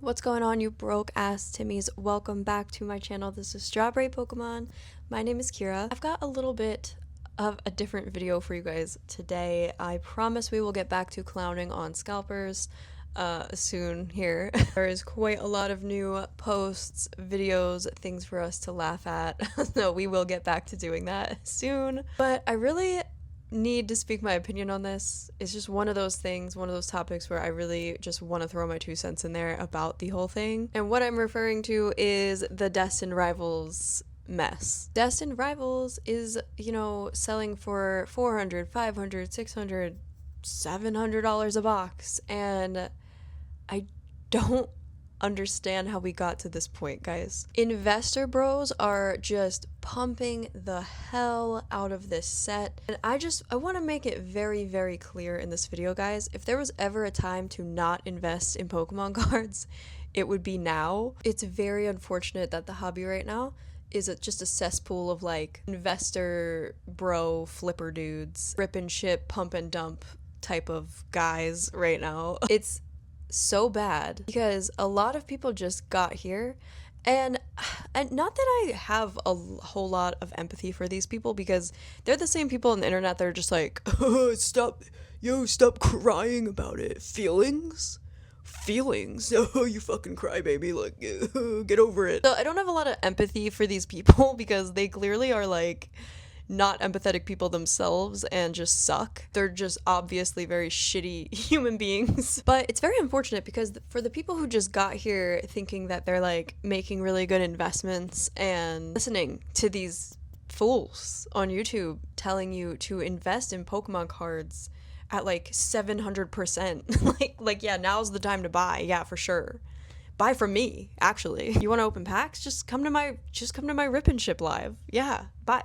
What's going on, you broke ass Timmies? Welcome back to my channel. This is Strawberry Pokemon. My name is Kira. I've got a little bit of a different video for you guys today. I promise we will get back to clowning on scalpers soon here. There is quite a lot of new posts, videos, things for us to laugh at. So we will get back to doing that soon. But I really need to speak my opinion on this. It's just one of those things, one of those topics where I really just want to throw my 2 cents in there about the whole thing. And what I'm referring to is the Destined Rivals mess. Destined Rivals is, selling for $400, $500, $600, $700 a box, and I don't understand how we got to this point, guys. Investor bros are just pumping the hell out of this set, and I want to make it very, very clear in this video, guys. If there was ever a time to not invest in Pokemon cards, it would be now. It's very unfortunate that the hobby right now is just a cesspool of like investor bro flipper dudes, rip and ship, pump and dump type of guys right now. It's so bad because a lot of people just got here, and not that I have a whole lot of empathy for these people, because they're the same people on the internet that are just like, stop crying about it. Feelings, oh, you fucking crybaby, like, get over it. So I don't have a lot of empathy for these people because they clearly are like not empathetic people themselves and just suck. They're just obviously very shitty human beings. But it's very unfortunate because for the people who just got here thinking that they're like making really good investments and listening to these fools on YouTube telling you to invest in Pokemon cards at like 700%, like yeah, now's the time to buy. Yeah, for sure. Buy from me, actually. You want to open packs? Just come to my Rip and Ship live. Yeah, buy.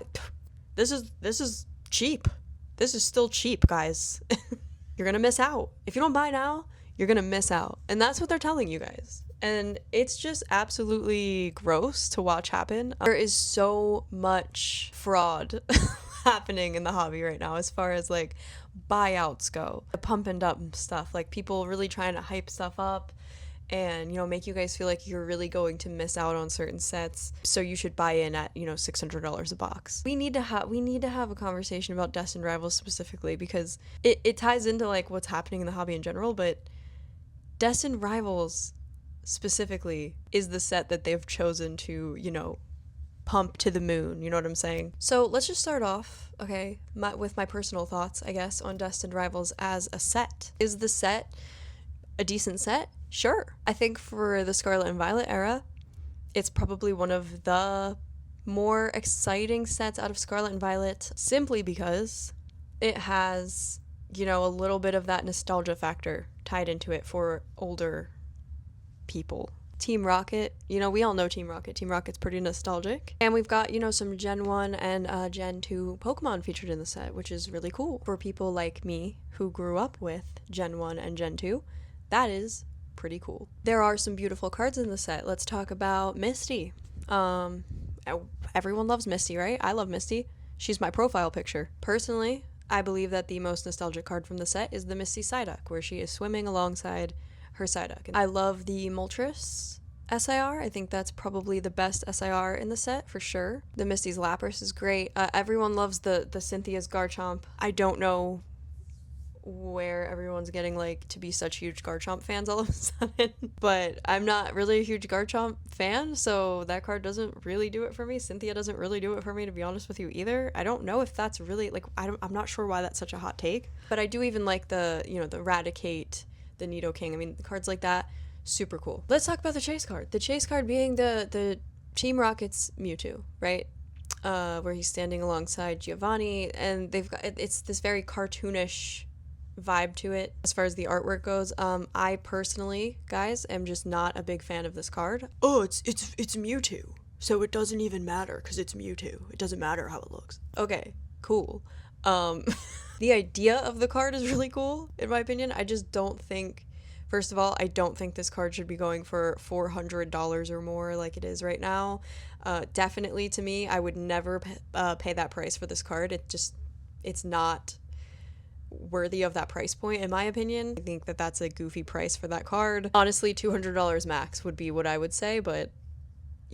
This is cheap. This is still cheap, guys. You're gonna miss out. If you don't buy now, you're gonna miss out. And that's what they're telling you guys. And it's just absolutely gross to watch happen. There is so much fraud happening in the hobby right now as far as like buyouts go. The pump and dump stuff, like people really trying to hype stuff up and make you guys feel like you're really going to miss out on certain sets, so you should buy in at $600 a box. We need to have a conversation about Destined Rivals specifically, because it ties into like what's happening in the hobby in general, but Destined Rivals specifically is the set that they've chosen to pump to the moon, you know what I'm saying? So let's just start off, okay, with my personal thoughts, I guess, on Destined Rivals as a set. Is the set a decent set? Sure. I think for the Scarlet and Violet era, it's probably one of the more exciting sets out of Scarlet and Violet, simply because it has, a little bit of that nostalgia factor tied into it for older people. Team Rocket, we all know Team Rocket. Team Rocket's pretty nostalgic. And we've got, some Gen 1 and Gen 2 Pokemon featured in the set, which is really cool. For people like me who grew up with Gen 1 and Gen 2, that is pretty cool. There are some beautiful cards in the set. Let's talk about Misty. Everyone loves Misty, right? I love Misty. She's my profile picture. Personally, I believe that the most nostalgic card from the set is the Misty Psyduck, where she is swimming alongside her Psyduck. I love the Moltres SIR. I think that's probably the best SIR in the set, for sure. The Misty's Lapras is great. Everyone loves the Cynthia's Garchomp. I don't know where everyone's getting like to be such huge Garchomp fans all of a sudden, but I'm not really a huge Garchomp fan, so that card doesn't really do it for me. Cynthia doesn't really do it for me, to be honest with you, either. I don't know if that's really like, I'm not sure why that's such a hot take, but I do even like the the Raticate, the Nidoking. I mean, cards like that, super cool. Let's talk about the chase card. The chase card being the Team Rocket's Mewtwo, right? Where he's standing alongside Giovanni, and they've got, it's this very cartoonish vibe to it as far as the artwork goes. I personally, guys, am just not a big fan of this card. Oh, it's Mewtwo, so it doesn't even matter because it's Mewtwo. It doesn't matter how it looks. Okay, cool. The idea of the card is really cool, in my opinion. I just don't think, first of all, I don't think this card should be going for $400 or more like it is right now. Definitely, to me, I would never pay that price for this card. It's not worthy of that price point, in my opinion. I think that that's a goofy price for that card. Honestly, $200 max would be what I would say, but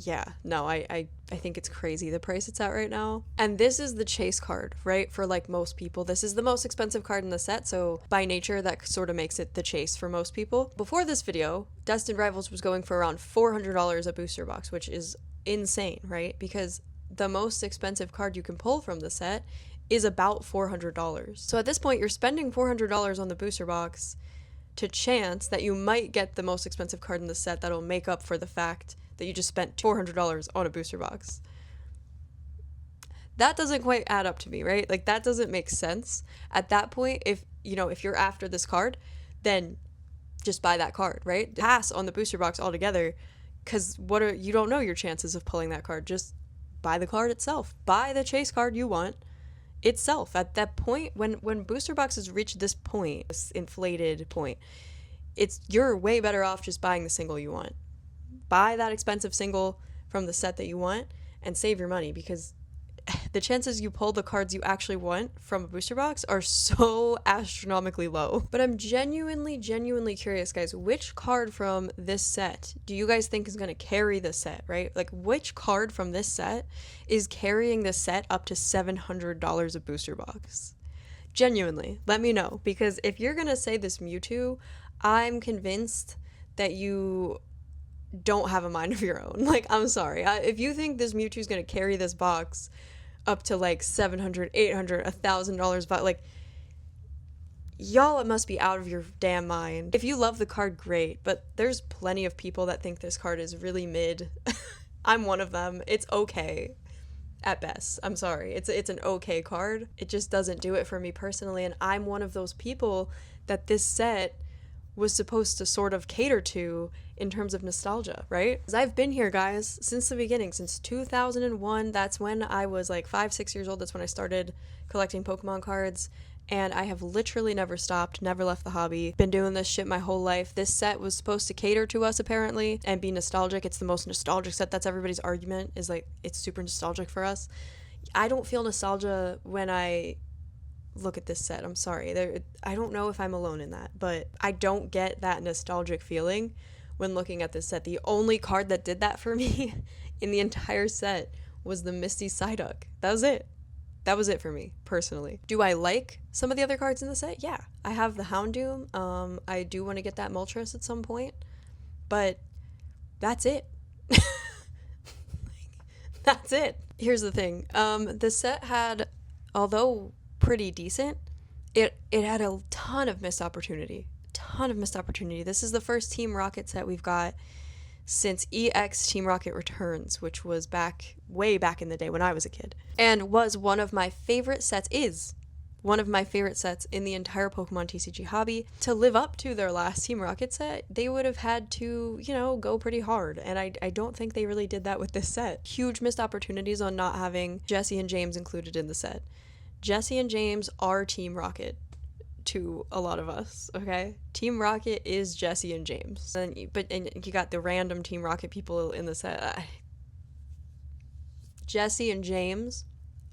yeah, no, I think it's crazy the price it's at right now. And this is the chase card, right? For like most people, this is the most expensive card in the set, so by nature that sort of makes it the chase for most people. Before this video, Destined Rivals was going for around $400 a booster box, which is insane, right? Because the most expensive card you can pull from the set is about $400. So at this point, you're spending $400 on the booster box to chance that you might get the most expensive card in the set that'll make up for the fact that you just spent $400 on a booster box. That doesn't quite add up to me, right? Like, that doesn't make sense. At that point, if you're after this card, then just buy that card, right? Pass on the booster box altogether, because you don't know your chances of pulling that card. Just buy the card itself. Buy the chase card you want itself. At that point, when booster boxes reach this point, this inflated point, you're way better off just buying the single you want. Buy that expensive single from the set that you want and save your money, because the chances you pull the cards you actually want from a booster box are so astronomically low. But I'm genuinely curious, guys, which card from this set do you guys think is going to carry the set, right? Like, which card from this set is carrying the set up to $700 a booster box? Genuinely, let me know, because if you're going to say this Mewtwo, I'm convinced that you don't have a mind of your own. Like, I'm sorry. If you think this Mewtwo is going to carry this box up to like $700, $800, $1,000, but like, y'all, it must be out of your damn mind. If you love the card, great, but there's plenty of people that think this card is really mid. I'm one of them. It's okay at best. I'm sorry. It's an okay card. It just doesn't do it for me personally, and I'm one of those people that this set was supposed to sort of cater to in terms of nostalgia, right? Because I've been here, guys, since the beginning, since 2001. That's when I was like 5-6 years old. That's when I started collecting Pokemon cards, and I have literally never stopped, never left the hobby. Been doing this shit my whole life. This set was supposed to cater to us, apparently, and be nostalgic. It's the most nostalgic set. That's everybody's argument, is like, it's super nostalgic for us. I don't feel nostalgia when I look at this set. I'm sorry. I don't know if I'm alone in that, but I don't get that nostalgic feeling when looking at this set. The only card that did that for me in the entire set was the Misty Psyduck. That was it. That was it for me, personally. Do I like some of the other cards in the set? Yeah. I have the Houndoom. I do want to get that Moltres at some point, but that's it. That's it. Here's the thing. The set had, although pretty decent, it had a ton of missed opportunity. This is the first Team Rocket set we've got since EX Team Rocket Returns, which was way back in the day when I was a kid, and was one of my favorite sets in the entire Pokemon TCG hobby. To live up to their last Team Rocket set, they would have had to, go pretty hard, and I don't think they really did that with this set. Huge missed opportunities on not having Jessie and James included in the set. Jessie and James are Team Rocket to a lot of us, okay? Team Rocket is Jessie and James. And you got the random Team Rocket people in the set. Jessie and James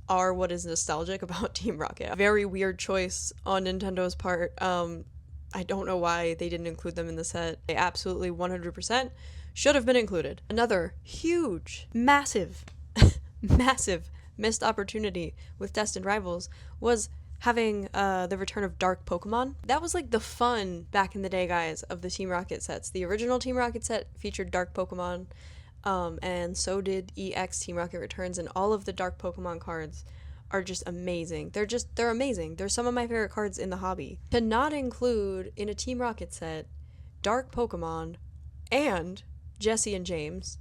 are what is nostalgic about Team Rocket. Very weird choice on Nintendo's part. I don't know why they didn't include them in the set. They absolutely 100% should have been included. Another huge, massive missed opportunity with Destined Rivals was having the return of Dark Pokemon. That was like the fun back in the day, guys, of the Team Rocket sets. The original Team Rocket set featured Dark Pokemon, and so did EX Team Rocket Returns, and all of the Dark Pokemon cards are just amazing. They're amazing. They're some of my favorite cards in the hobby. To not include in a Team Rocket set Dark Pokemon and Jessie and James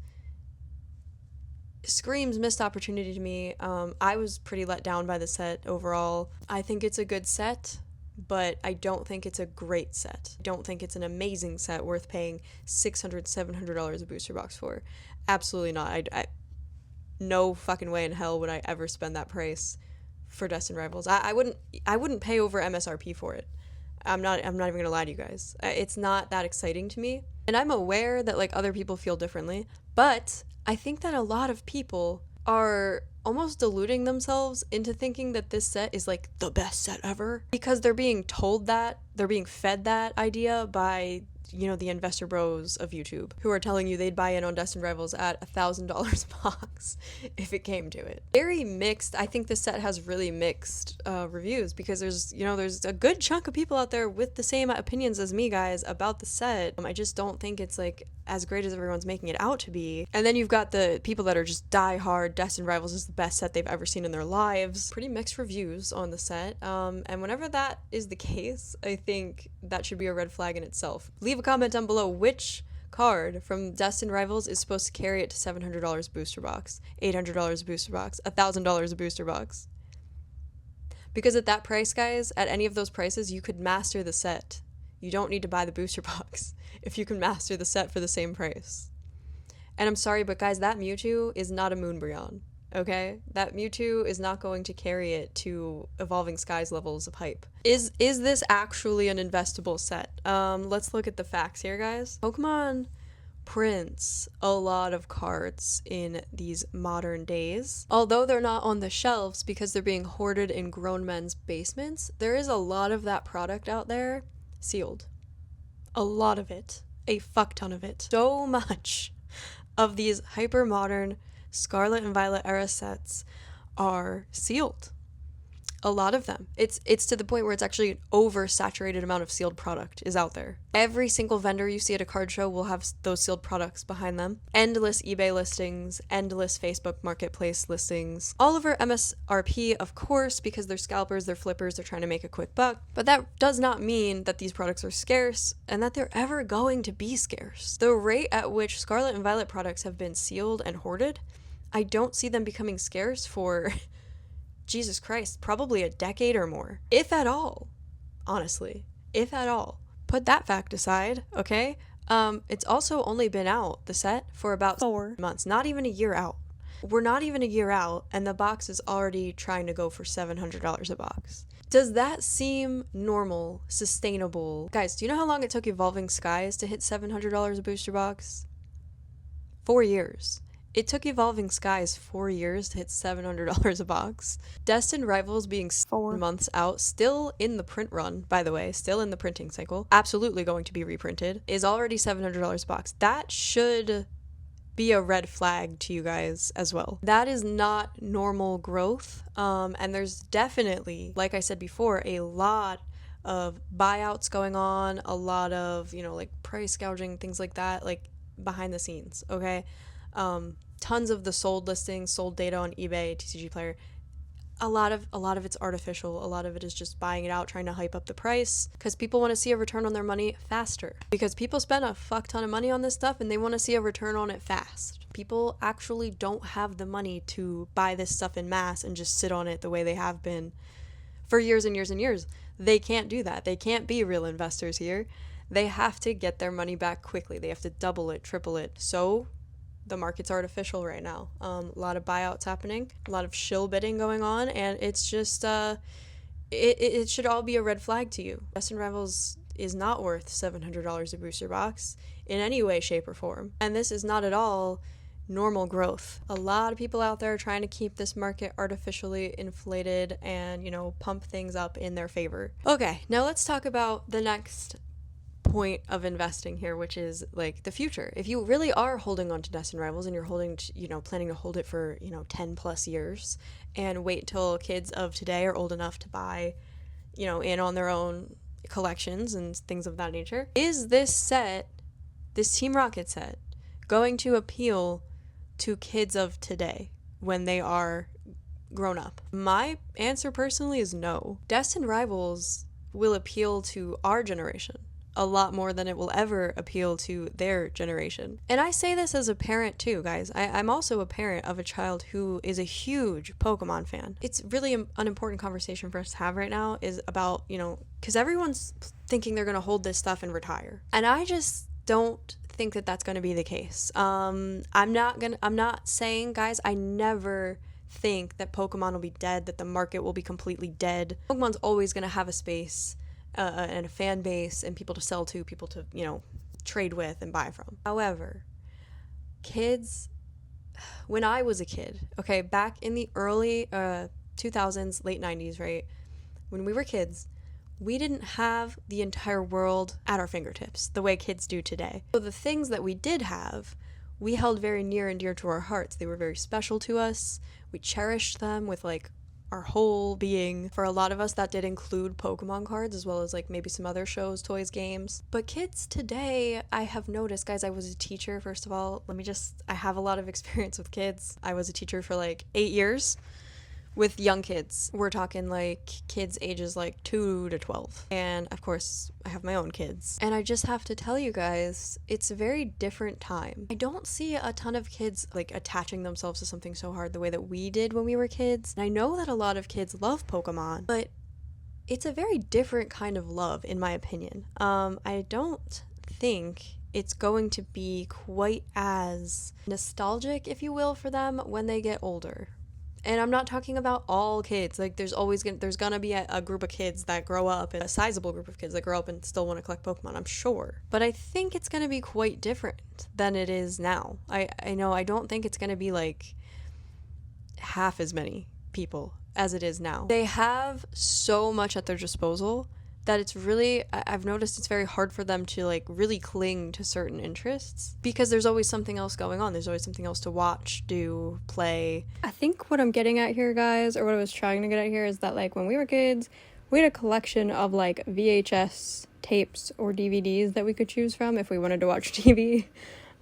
screams missed opportunity to me. I was pretty let down by the set overall. I think it's a good set, but I don't think it's a great set. I don't think it's an amazing set worth paying $600, $700 a booster box for. Absolutely not. I no fucking way in hell would I ever spend that price for Destined Rivals. I wouldn't pay over MSRP for it. I'm not even gonna lie to you guys. It's not that exciting to me, and I'm aware that like other people feel differently, but I think that a lot of people are almost deluding themselves into thinking that this set is like the best set ever because they're being told that, they're being fed that idea by, you know, the investor bros of YouTube who are telling you they'd buy in on Destined Rivals at $1,000 a box if it came to it. Very mixed. I think this set has really mixed reviews because there's a good chunk of people out there with the same opinions as me, guys, about the set. I just don't think it's like as great as everyone's making it out to be. And then you've got the people that are just die hard. Destined Rivals is the best set they've ever seen in their lives. Pretty mixed reviews on the set. And whenever that is the case, I think that should be a red flag in itself. Leave a comment down below which card from Destined Rivals is supposed to carry it to $700 booster box, $800 booster box, $1,000 a booster box. Because at that price, guys, at any of those prices, you could master the set. You don't need to buy the booster box if you can master the set for the same price. And I'm sorry, but guys, that Mewtwo is not a Moonbryon, okay? That Mewtwo is not going to carry it to Evolving Skies levels of hype. Is this actually an investable set? Let's look at the facts here, guys. Pokemon prints a lot of cards in these modern days. Although they're not on the shelves because they're being hoarded in grown men's basements, there is a lot of that product out there sealed. A lot of it. A fuck ton of it. So much of these hyper modern Scarlet and Violet era sets are sealed. A lot of them. It's to the point where it's actually an oversaturated amount of sealed product is out there. Every single vendor you see at a card show will have those sealed products behind them. Endless eBay listings, endless Facebook marketplace listings. All over MSRP, of course, because they're scalpers, they're flippers, they're trying to make a quick buck. But that does not mean that these products are scarce and that they're ever going to be scarce. The rate at which Scarlet and Violet products have been sealed and hoarded, I don't see them becoming scarce for Jesus Christ, probably a decade or more. If at all. Honestly. If at all. Put that fact aside, okay? It's also only been out, the set, for about 4 months. Not even a year out. We're not even a year out, and the box is already trying to go for $700 a box. Does that seem normal, sustainable? Guys, do you know how long it took Evolving Skies to hit $700 a booster box? 4 years. It took Evolving Skies 4 years to hit $700 a box. Destined Rivals being 4 months out, still in the print run, by the way, still in the printing cycle, absolutely going to be reprinted, is already $700 a box. That should be a red flag to you guys as well. That is not normal growth, and there's definitely, like I said before, a lot of buyouts going on, a lot of, like price gouging, things like that, like behind the scenes, okay? Tons of the sold listings, sold data on eBay, TCG Player. A lot of it's artificial. A lot of it is just buying it out, trying to hype up the price because people want to see a return on their money faster. Because people spend a fuck ton of money on this stuff and they want to see a return on it fast. People actually don't have the money to buy this stuff in mass and just sit on it the way they have been for years and years and years. They can't do that. They can't be real investors here. They have to get their money back quickly. They have to double it, triple it. So the market's artificial right now. A lot of buyouts happening, a lot of shill bidding going on, and it's just, it should all be a red flag to you. Destined Rivals is not worth $700 a booster box in any way, shape, or form. And this is not at all normal growth. A lot of people out there trying to keep this market artificially inflated and, pump things up in their favor. Okay, now let's talk about the next point of investing here, which is like the future. If you really are holding on to Destined Rivals and you're holding to, planning to hold it for 10 plus years and wait till kids of today are old enough to buy in on their own collections and things of that nature, is this Team Rocket set going to appeal to kids of today when they are grown up? My answer personally is no. Destined Rivals will appeal to our generation a lot more than it will ever appeal to their generation. And I say this as a parent too, guys. I'm also a parent of a child who is a huge Pokemon fan. It's really an important conversation for us to have right now is about, because everyone's thinking they're going to hold this stuff and retire. And I just don't think that that's going to be the case. I'm not saying, guys, I never think that Pokemon will be dead, that the market will be completely dead. Pokemon's always going to have a space and a fan base and people to sell to, people to, trade with and buy from. However, kids when I was a kid, okay, back in the early 2000s, late 90s, right? When we were kids, we didn't have the entire world at our fingertips the way kids do today. So the things that we did have, we held very near and dear to our hearts. They were very special to us. We cherished them with like our whole being. For a lot of us, that did include Pokemon cards as well as like maybe some other shows, toys, games. But kids today, I have noticed, guys, I was a teacher, first of all. I have a lot of experience with kids. I was a teacher for like 8 years. With young kids. We're talking like kids ages like 2 to 12. And of course, I have my own kids. And I just have to tell you guys, it's a very different time. I don't see a ton of kids like attaching themselves to something so hard the way that we did when we were kids. And I know that a lot of kids love Pokemon, but it's a very different kind of love, in my opinion. I don't think it's going to be quite as nostalgic, if you will, for them when they get older. And I'm not talking about all kids. Like, there's gonna be a group of kids that grow up, and a sizable group of kids that grow up and still want to collect Pokemon, I'm sure. But I think it's gonna be quite different than it is now. I know I don't think it's gonna be like half as many people as it is now. They have so much at their disposal that it's really, I've noticed it's very hard for them to like really cling to certain interests because there's always something else going on. There's always something else to watch, do, play. I think what I'm getting at here, guys, or what I was trying to get at here is that like when we were kids, we had a collection of like VHS tapes or DVDs that we could choose from if we wanted to watch TV.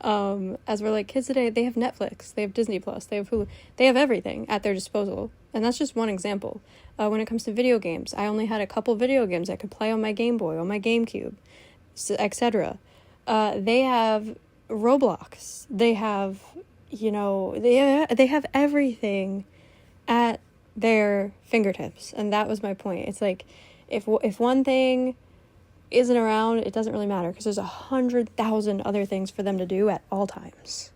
As we're like kids today, they have Netflix, they have Disney Plus, they have Hulu, they have everything at their disposal. And that's just one example. When it comes to video games, I only had a couple video games I could play on my Game Boy, on my GameCube, etc. They have Roblox. They have, they have everything at their fingertips. And that was my point. It's like, if one thing isn't around, it doesn't really matter because there's 100,000 other things for them to do at all times.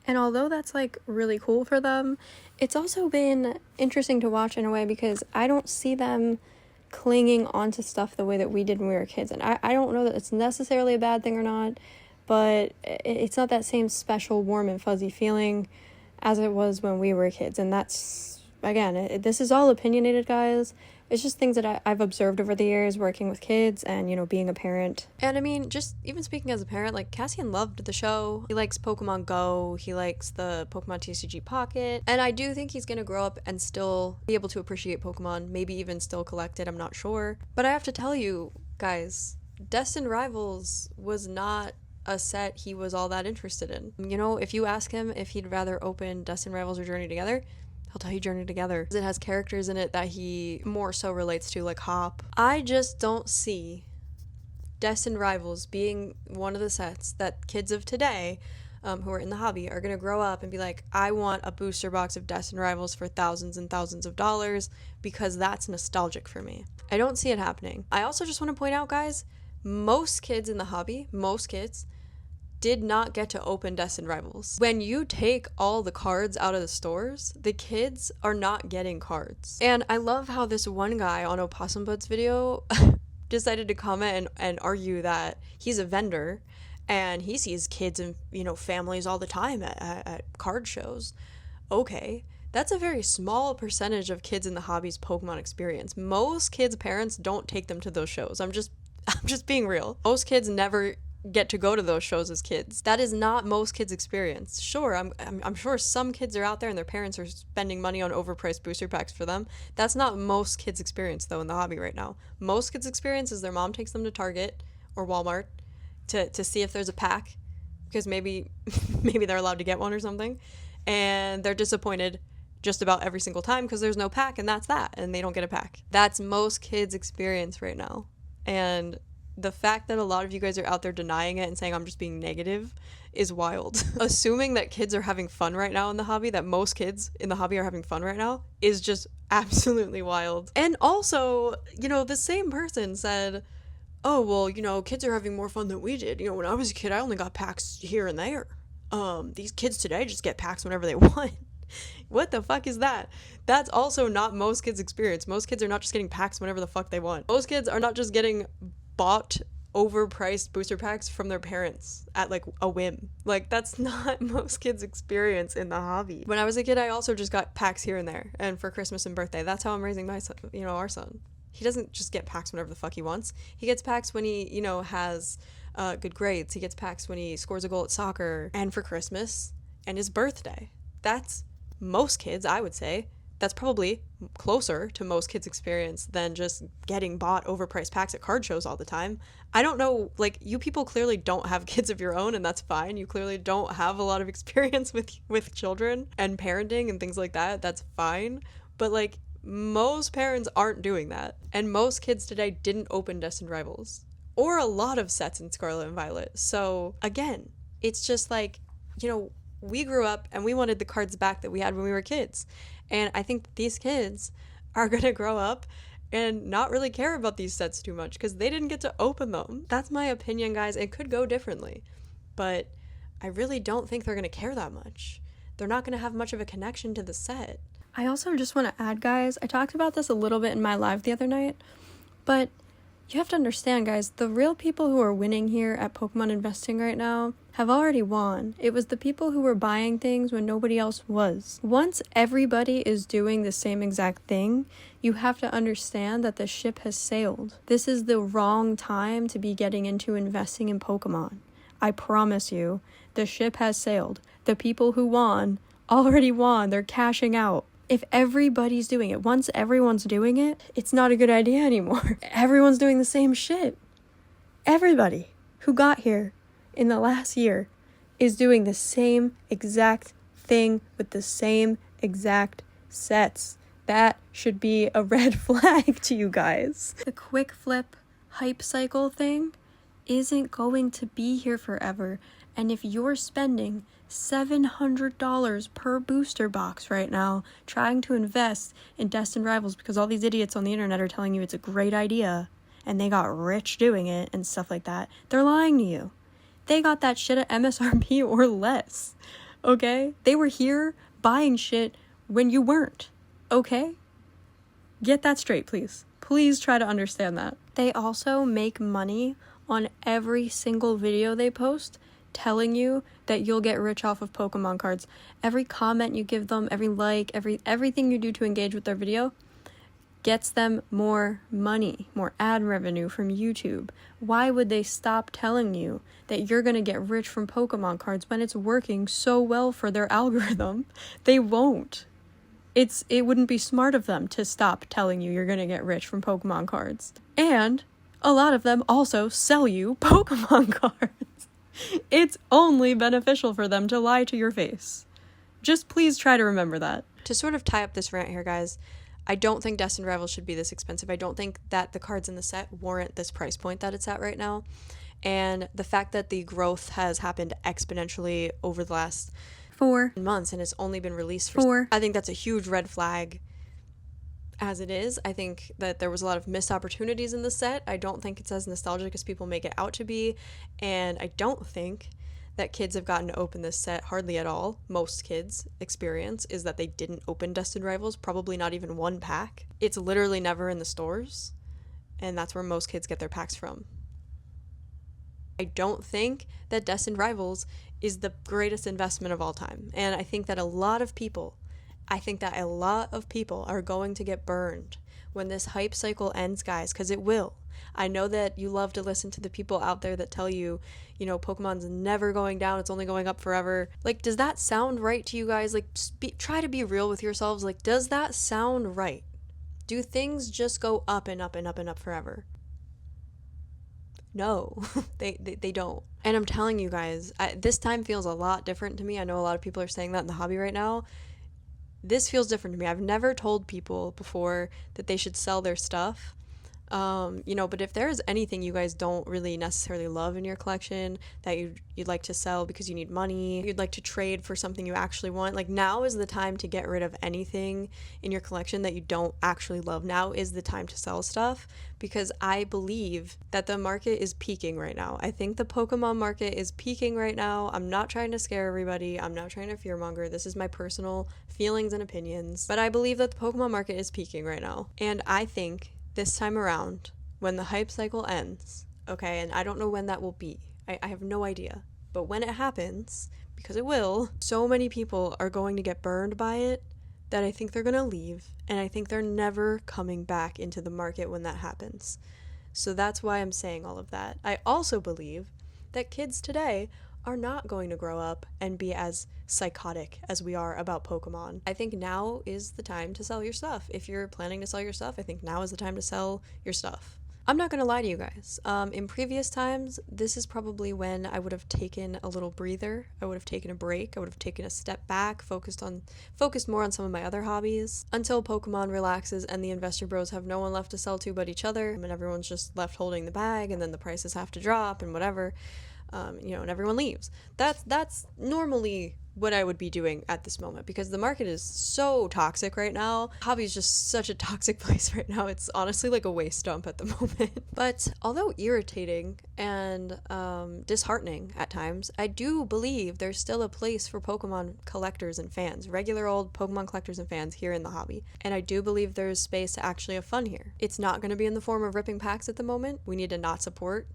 And although that's like really cool for them, it's also been interesting to watch in a way because I don't see them clinging onto stuff the way that we did when we were kids. And I don't know that it's necessarily a bad thing or not, but it's not that same special, warm and fuzzy feeling as it was when we were kids. And that's, again, this is all opinionated, guys. It's just things that I've observed over the years working with kids and, being a parent. And I mean, just even speaking as a parent, like Cassian loved the show. He likes Pokemon Go. He likes the Pokemon TCG Pocket. And I do think he's going to grow up and still be able to appreciate Pokemon, maybe even still collect it. I'm not sure. But I have to tell you, guys, Destined Rivals was not a set he was all that interested in. If you ask him if he'd rather open Destined Rivals or Journey Together, he'll tell you Journey Together. It has characters in it that he more so relates to, like Hop. I just don't see Destined Rivals being one of the sets that kids of today who are in the hobby are going to grow up and be like, I want a booster box of Destined Rivals for thousands and thousands of dollars because that's nostalgic for me. I don't see it happening. I also just want to point out, guys, most kids in the hobby, did not get to open Destined Rivals. When you take all the cards out of the stores, the kids are not getting cards. And I love how this one guy on Opossum Bud's video decided to comment and argue that he's a vendor and he sees kids and families all the time at card shows. Okay, that's a very small percentage of kids in the hobby's Pokemon experience. Most kids' parents don't take them to those shows. I'm just being real. Most kids never get to go to those shows as kids. That is not most kids' experience. Sure, I'm sure some kids are out there and their parents are spending money on overpriced booster packs for them. That's not most kids' experience though in the hobby right now. Most kids' experience is their mom takes them to Target or Walmart to see if there's a pack because maybe they're allowed to get one or something, and they're disappointed just about every single time because there's no pack and that's that, and they don't get a pack. That's most kids' experience right now. And the fact that a lot of you guys are out there denying it and saying I'm just being negative is wild. Assuming that kids are having fun right now in the hobby, that most kids in the hobby are having fun right now, is just absolutely wild. And also, the same person said, oh, well, kids are having more fun than we did. When I was a kid, I only got packs here and there. These kids today just get packs whenever they want. What the fuck is that? That's also not most kids' experience. Most kids are not just getting packs whenever the fuck they want. Most kids are not just getting bought overpriced booster packs from their parents at like a whim. Like that's not most kids' experience in the hobby. When I was a kid, I also just got packs here and there, and for Christmas and birthday. That's how I'm raising my son, our son. He doesn't just get packs whenever the fuck he wants. He gets packs when he, has good grades. He gets packs when he scores a goal at soccer, and for Christmas and his birthday. That's most kids, I would say. That's probably closer to most kids' experience than just getting bought overpriced packs at card shows all the time. I don't know, like, you people clearly don't have kids of your own, and that's fine. You clearly don't have a lot of experience with children and parenting and things like that. That's fine. But, like, most parents aren't doing that. And most kids today didn't open Destined Rivals or a lot of sets in Scarlet and Violet. So, again, it's just like, we grew up and we wanted the cards back that we had when we were kids. And I think these kids are going to grow up and not really care about these sets too much because they didn't get to open them. That's my opinion, guys. It could go differently, but I really don't think they're going to care that much. They're not going to have much of a connection to the set. I also just want to add, guys, I talked about this a little bit in my live the other night, but you have to understand, guys, the real people who are winning here at Pokemon investing right now have already won. It was the people who were buying things when nobody else was. Once everybody is doing the same exact thing, you have to understand that the ship has sailed. This is the wrong time to be getting into investing in Pokemon. I promise you, the ship has sailed. The people who won already won. They're cashing out. If everybody's doing it, once everyone's doing it, it's not a good idea anymore. Everyone's doing the same shit. Everybody who got here in the last year is doing the same exact thing with the same exact sets. That should be a red flag to you guys. The quick flip hype cycle thing isn't going to be here forever. And if you're spending $700 per booster box right now trying to invest in Destined Rivals because all these idiots on the internet are telling you it's a great idea and they got rich doing it and stuff like that, they're lying to you. They got that shit at MSRP or less, okay? They were here buying shit when you weren't, okay? Get that straight, please. Please try to understand that. They also make money on every single video they post telling you that you'll get rich off of Pokemon cards. Every comment you give them, every like, everything you do to engage with their video gets them more money, more ad revenue from YouTube. Why would they stop telling you that you're going to get rich from Pokemon cards when it's working so well for their algorithm? They won't. It wouldn't be smart of them to stop telling you you're going to get rich from Pokemon cards. And a lot of them also sell you Pokemon cards. It's only beneficial for them to lie to your face. Just please try to remember that. To sort of tie up this rant here, guys, I don't think Destined Rivals should be this expensive. I don't think that the cards in the set warrant this price point that it's at right now. And the fact that the growth has happened exponentially over the last 4 months and it's only been released for 4, I think that's a huge red flag as it is. I think that there was a lot of missed opportunities in the set. I don't think it's as nostalgic as people make it out to be. And I don't think that kids have gotten to open this set hardly at all. Most kids' experience is that they didn't open Destined Rivals, probably not even one pack. It's literally never in the stores, and that's where most kids get their packs from. I don't think that Destined Rivals is the greatest investment of all time, and I think that a lot of people are going to get burned when this hype cycle ends, guys, because it will. I know that you love to listen to the people out there that tell you, Pokemon's never going down, it's only going up forever. Like, does that sound right to you guys? Like, try to be real with yourselves. Like, does that sound right? Do things just go up and up and up and up forever? No, they don't. And I'm telling you guys, this time feels a lot different to me. I know a lot of people are saying that in the hobby right now. This feels different to me. I've never told people before that they should sell their stuff. But if there is anything you guys don't really necessarily love in your collection that you'd like to sell because you need money, you'd like to trade for something you actually want, like, now is the time to get rid of anything in your collection that you don't actually love. Now is the time to sell stuff, because I believe that the market is peaking right now. I think the Pokemon market is peaking right now. I'm not trying to scare everybody. I'm not trying to fearmonger. This is my personal feelings and opinions. But I believe that the Pokemon market is peaking right now. And I think this time around, when the hype cycle ends, okay? And I don't know when that will be. I have no idea. But when it happens, because it will, so many people are going to get burned by it that I think they're going to leave, and I think they're never coming back into the market when that happens. So that's why I'm saying all of that. I also believe that kids today are not going to grow up and be as psychotic as we are about Pokemon. I think now is the time to sell your stuff. If you're planning to sell your stuff, I think now is the time to sell your stuff. I'm not gonna lie to you guys. In previous times, this is probably when I would have taken a little breather. I would have taken a break. I would have taken a step back, focused more on some of my other hobbies until Pokemon relaxes and the investor bros have no one left to sell to but each other, and everyone's just left holding the bag, and then the prices have to drop and whatever. And everyone leaves. That's normally what I would be doing at this moment, because the market is so toxic right now. Hobby is just such a toxic place right now. It's honestly like a waste dump at the moment. But although irritating and disheartening at times, I do believe there's still a place for Pokemon collectors and fans, regular old Pokemon collectors and fans here in the hobby. And I do believe there's space to actually have fun here. It's not going to be in the form of ripping packs at the moment. We need to not support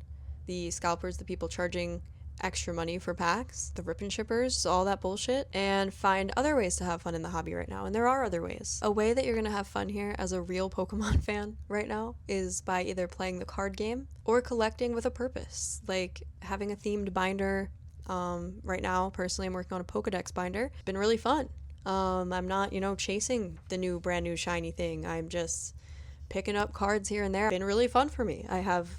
the scalpers, the people charging extra money for packs, the rip and shippers, all that bullshit, and find other ways to have fun in the hobby right now. And there are other ways. A way that you're gonna have fun here as a real Pokemon fan right now is by either playing the card game or collecting with a purpose, like having a themed binder. Right now, personally, I'm working on a Pokedex binder. It's been really fun. I'm not, chasing the brand new shiny thing. I'm just picking up cards here and there. It's been really fun for me. I have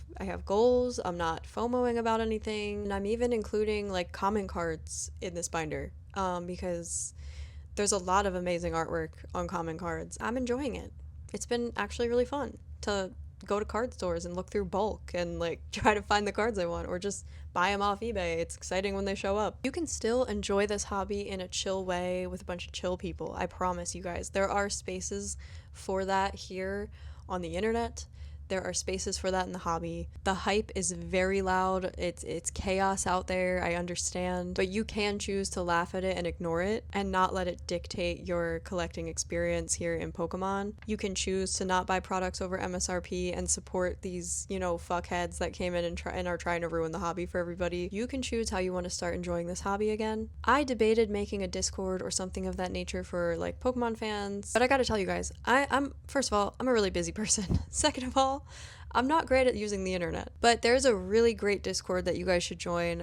goals. I'm not FOMOing about anything. And I'm even including like common cards in this binder because there's a lot of amazing artwork on common cards. I'm enjoying it. It's been actually really fun to go to card stores and look through bulk and like try to find the cards I want, or just buy them off eBay. It's exciting when they show up. You can still enjoy this hobby in a chill way with a bunch of chill people. I promise you guys, there are spaces for that here on the internet. There are spaces for that in the hobby. The hype is very loud. It's chaos out there, I understand. But you can choose to laugh at it and ignore it and not let it dictate your collecting experience here in Pokemon. You can choose to not buy products over MSRP and support these, fuckheads that came in and are trying to ruin the hobby for everybody. You can choose how you want to start enjoying this hobby again. I debated making a Discord or something of that nature for like Pokemon fans, but I gotta tell you guys, I'm first of all, I'm a really busy person. Second of all, I'm not great at using the internet, but there's a really great Discord that you guys should join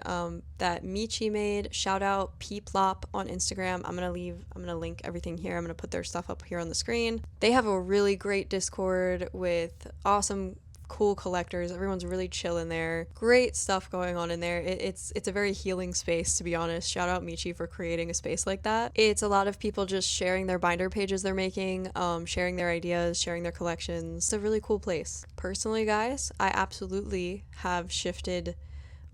that Michi made. Shout out Peeplop on Instagram. I'm gonna link everything here. I'm gonna put their stuff up here on the screen. They have a really great Discord with awesome cool collectors. Everyone's really chill in there. Great stuff going on in there. It's a very healing space, to be honest. Shout out Michi for creating a space like that. It's a lot of people just sharing their binder pages they're making, sharing their ideas, sharing their collections. It's a really cool place. Personally, guys, I absolutely have shifted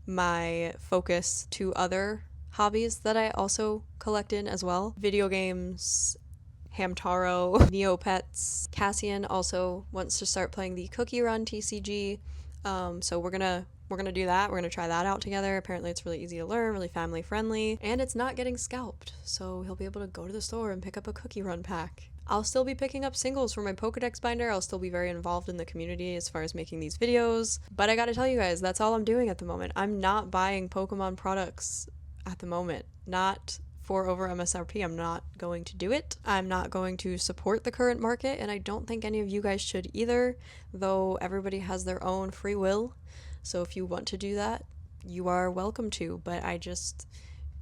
my focus to other hobbies that I also collect in as well. Video games, Hamtaro, Neopets. Cassian also wants to start playing the Cookie Run TCG, so we're gonna do that. We're gonna try that out together. Apparently it's really easy to learn, really family friendly, and it's not getting scalped, so he'll be able to go to the store and pick up a Cookie Run pack. I'll still be picking up singles for my Pokedex binder. I'll still be very involved in the community as far as making these videos, but I gotta tell you guys, that's all I'm doing at the moment. I'm not buying Pokemon products at the moment. Not for over MSRP. I'm not going to do it. I'm not going to support the current market, and I don't think any of you guys should either, though everybody has their own free will. So if you want to do that, you are welcome to, but I just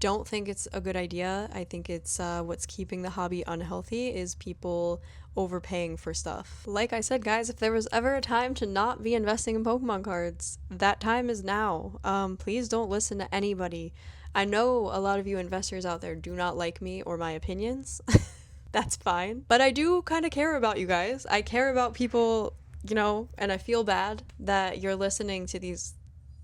don't think it's a good idea. I think it's what's keeping the hobby unhealthy is people overpaying for stuff. Like I said, guys, if there was ever a time to not be investing in Pokemon cards, that time is now. Please don't listen to anybody. I know a lot of you investors out there do not like me or my opinions. That's fine. But I do kind of care about you guys. I care about people, and I feel bad that you're listening to these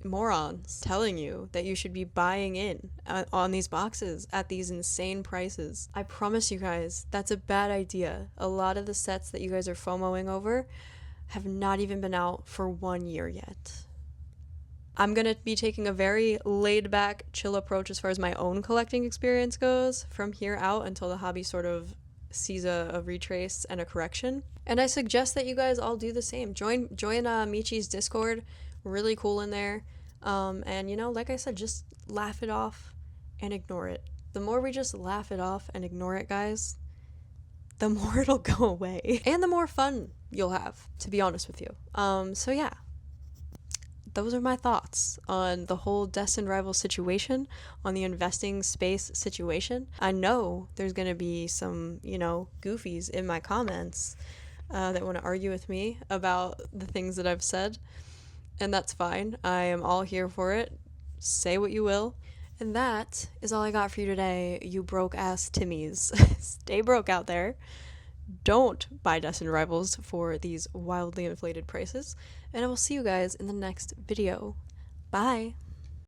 morons telling you that you should be buying in on these boxes at these insane prices. I promise you guys, that's a bad idea. A lot of the sets that you guys are FOMOing over have not even been out for 1 year yet. I'm going to be taking a very laid-back, chill approach as far as my own collecting experience goes from here out until the hobby sort of sees a retrace and a correction. And I suggest that you guys all do the same. Join Michi's Discord. really cool in there. And you know, like I said, just laugh it off and ignore it. The more we just laugh it off and ignore it, guys, the more it'll go away. And the more fun you'll have, to be honest with you. So yeah, those are my thoughts on the whole Destined Rivals situation, on the investing space situation. I know there's going to be some, you know, goofies in my comments that want to argue with me about the things that I've said, and that's fine. I am all here for it. Say what you will. And that is all I got for you today, you broke ass Timmies. Stay broke out there. Don't buy Destined Rivals for these wildly inflated prices, and I will see you guys in the next video. Bye!